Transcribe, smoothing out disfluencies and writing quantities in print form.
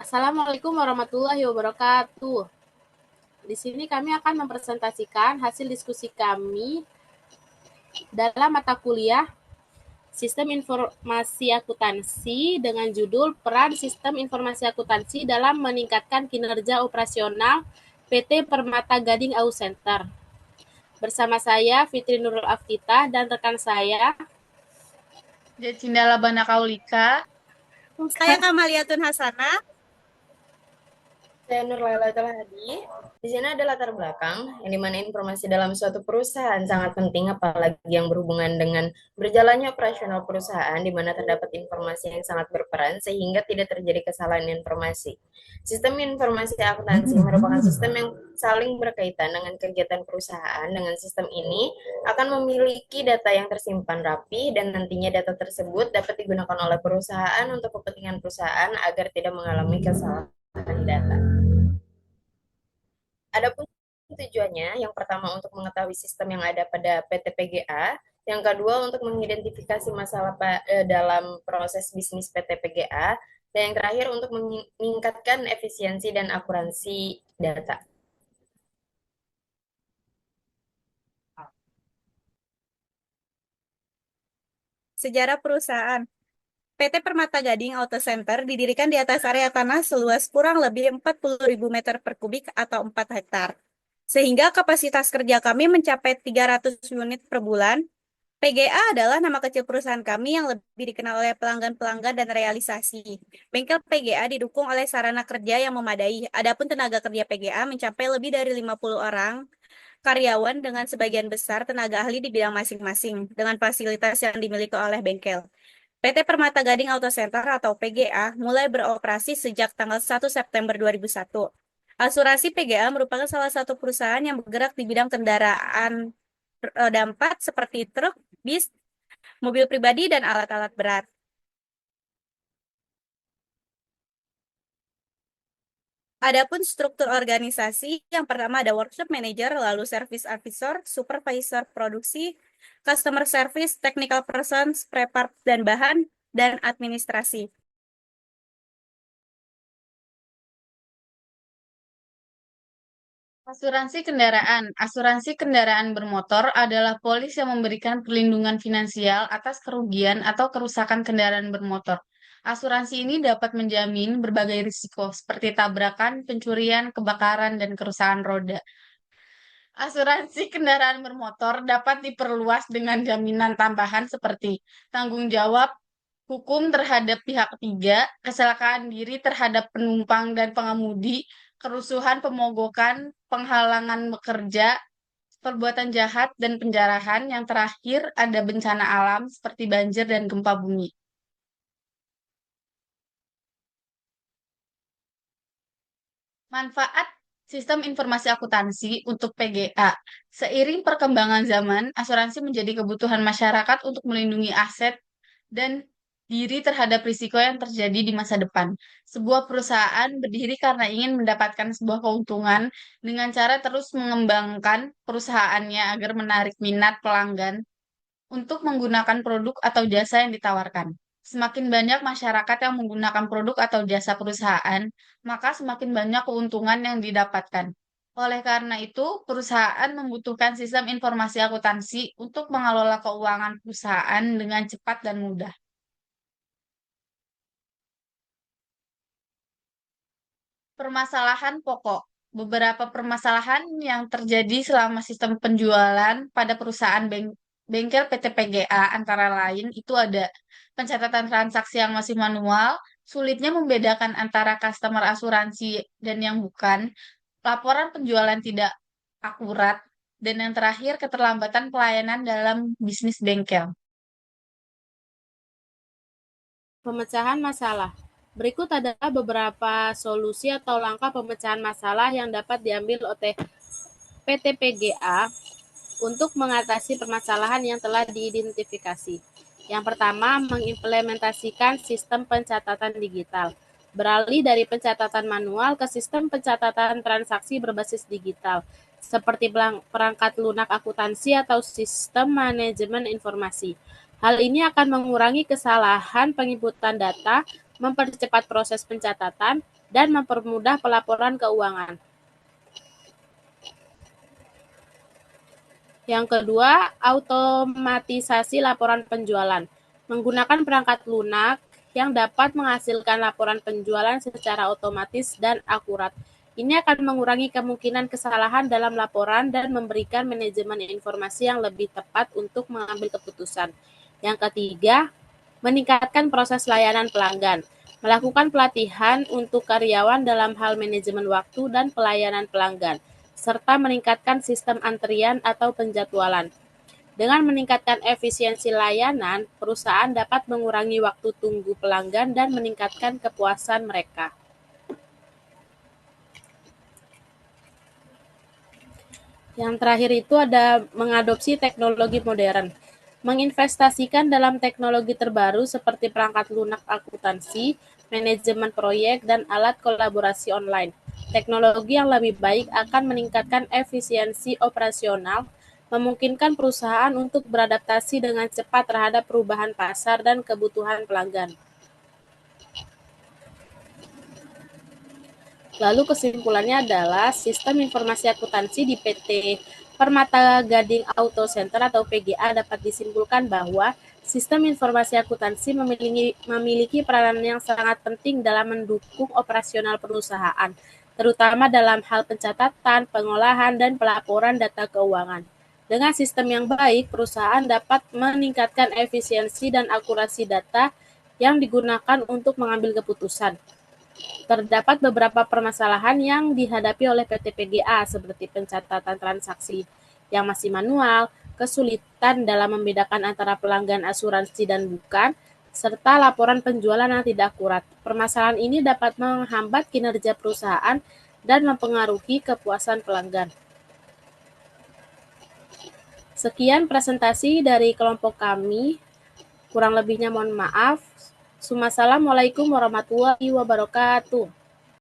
Assalamualaikum warahmatullahi wabarakatuh. Di sini kami akan mempresentasikan hasil diskusi kami dalam mata kuliah Sistem Informasi Akuntansi dengan judul Peran Sistem Informasi Akuntansi dalam Meningkatkan Kinerja Operasional PT Permata Gading Au Center. Bersama saya Fitri Nurul Afkita dan rekan saya Jacinda Labana Kaulika. Saya Kamaliatun Hasanah. Saya Nur Laila Hadi. Di sini ada latar belakang yang dimana informasi dalam suatu perusahaan sangat penting, apalagi yang berhubungan dengan berjalannya operasional perusahaan, di mana terdapat informasi yang sangat berperan sehingga tidak terjadi kesalahan informasi. Sistem informasi akuntansi merupakan sistem yang saling berkaitan dengan kegiatan perusahaan. Dengan sistem ini akan memiliki data yang tersimpan rapi dan nantinya data tersebut dapat digunakan oleh perusahaan untuk kepentingan perusahaan agar tidak mengalami kesalahan data. Adapun tujuannya, yang pertama untuk mengetahui sistem yang ada pada PT PGA, yang kedua untuk mengidentifikasi masalah dalam proses bisnis PT PGA, dan yang terakhir untuk meningkatkan efisiensi dan akuransi data. Sejarah perusahaan. PT Permata Gading Auto Center didirikan di atas area tanah seluas kurang lebih 40.000 meter per kubik atau 4 hektar. Sehingga kapasitas kerja kami mencapai 300 unit per bulan. PGA adalah nama kecil perusahaan kami yang lebih dikenal oleh pelanggan-pelanggan dan realisasi. Bengkel PGA didukung oleh sarana kerja yang memadai. Adapun tenaga kerja PGA mencapai lebih dari 50 orang karyawan dengan sebagian besar tenaga ahli di bidang masing-masing dengan fasilitas yang dimiliki oleh bengkel. PT Permata Gading Auto Center atau PGA mulai beroperasi sejak tanggal 1 September 2001. Asuransi PGA merupakan salah satu perusahaan yang bergerak di bidang kendaraan roda 4 seperti truk, bis, mobil pribadi, dan alat-alat berat. Adapun struktur organisasi, yang pertama ada workshop manager, lalu service officer, supervisor produksi, customer service, technical person, spare part dan bahan, dan administrasi. Asuransi kendaraan. Asuransi kendaraan bermotor adalah polis yang memberikan perlindungan finansial atas kerugian atau kerusakan kendaraan bermotor. Asuransi ini dapat menjamin berbagai risiko seperti tabrakan, pencurian, kebakaran, dan kerusakan roda. Asuransi kendaraan bermotor dapat diperluas dengan jaminan tambahan seperti tanggung jawab hukum terhadap pihak ketiga, kecelakaan diri terhadap penumpang dan pengemudi, kerusuhan, pemogokan, penghalangan bekerja, perbuatan jahat, dan penjarahan. Yang terakhir ada bencana alam seperti banjir dan gempa bumi. Manfaat sistem informasi akuntansi untuk PGA. Seiring perkembangan zaman, asuransi menjadi kebutuhan masyarakat untuk melindungi aset dan diri terhadap risiko yang terjadi di masa depan. Sebuah perusahaan berdiri karena ingin mendapatkan sebuah keuntungan dengan cara terus mengembangkan perusahaannya agar menarik minat pelanggan untuk menggunakan produk atau jasa yang ditawarkan. Semakin banyak masyarakat yang menggunakan produk atau jasa perusahaan, maka semakin banyak keuntungan yang didapatkan. Oleh karena itu, perusahaan membutuhkan sistem informasi akuntansi untuk mengelola keuangan perusahaan dengan cepat dan mudah. Permasalahan pokok. Beberapa permasalahan yang terjadi selama sistem penjualan pada perusahaan bengkel PT PGA antara lain itu ada pencatatan transaksi yang masih manual, sulitnya membedakan antara customer asuransi dan yang bukan, laporan penjualan tidak akurat, dan yang terakhir keterlambatan pelayanan dalam bisnis bengkel. pemecahan masalah. Berikut adalah beberapa solusi atau langkah pemecahan masalah yang dapat diambil oleh PT PGA untuk mengatasi permasalahan yang telah diidentifikasi. Yang pertama, mengimplementasikan sistem pencatatan digital. Beralih dari pencatatan manual ke sistem pencatatan transaksi berbasis digital, seperti perangkat lunak akuntansi atau sistem manajemen informasi. Hal ini akan mengurangi kesalahan penginputan data, mempercepat proses pencatatan, dan mempermudah pelaporan keuangan. Yang kedua, automatisasi laporan penjualan. Menggunakan perangkat lunak yang dapat menghasilkan laporan penjualan secara otomatis dan akurat. Ini akan mengurangi kemungkinan kesalahan dalam laporan dan memberikan manajemen informasi yang lebih tepat untuk mengambil keputusan. Yang ketiga, meningkatkan proses layanan pelanggan. Melakukan pelatihan untuk karyawan dalam hal manajemen waktu dan pelayanan pelanggan, serta meningkatkan sistem antrian atau penjadwalan. Dengan meningkatkan efisiensi layanan, perusahaan dapat mengurangi waktu tunggu pelanggan dan meningkatkan kepuasan mereka. Yang terakhir itu ada mengadopsi teknologi modern. Menginvestasikan dalam teknologi terbaru seperti perangkat lunak akuntansi, manajemen proyek, dan alat kolaborasi online. Teknologi yang lebih baik akan meningkatkan efisiensi operasional, memungkinkan perusahaan untuk beradaptasi dengan cepat terhadap perubahan pasar dan kebutuhan pelanggan. Lalu kesimpulannya adalah sistem informasi akuntansi di PT Permata Gading Auto Center atau PGA dapat disimpulkan bahwa sistem informasi akuntansi memiliki peranan yang sangat penting dalam mendukung operasional perusahaan, terutama dalam hal pencatatan, pengolahan, dan pelaporan data keuangan. Dengan sistem yang baik, perusahaan dapat meningkatkan efisiensi dan akurasi data yang digunakan untuk mengambil keputusan. Terdapat beberapa permasalahan yang dihadapi oleh PT PGA seperti pencatatan transaksi yang masih manual, kesulitan dalam membedakan antara pelanggan asuransi dan bukan, serta laporan penjualan yang tidak akurat. Permasalahan ini dapat menghambat kinerja perusahaan dan mempengaruhi kepuasan pelanggan. Sekian presentasi dari kelompok kami. Kurang lebihnya mohon maaf. Assalamualaikum warahmatullahi wabarakatuh.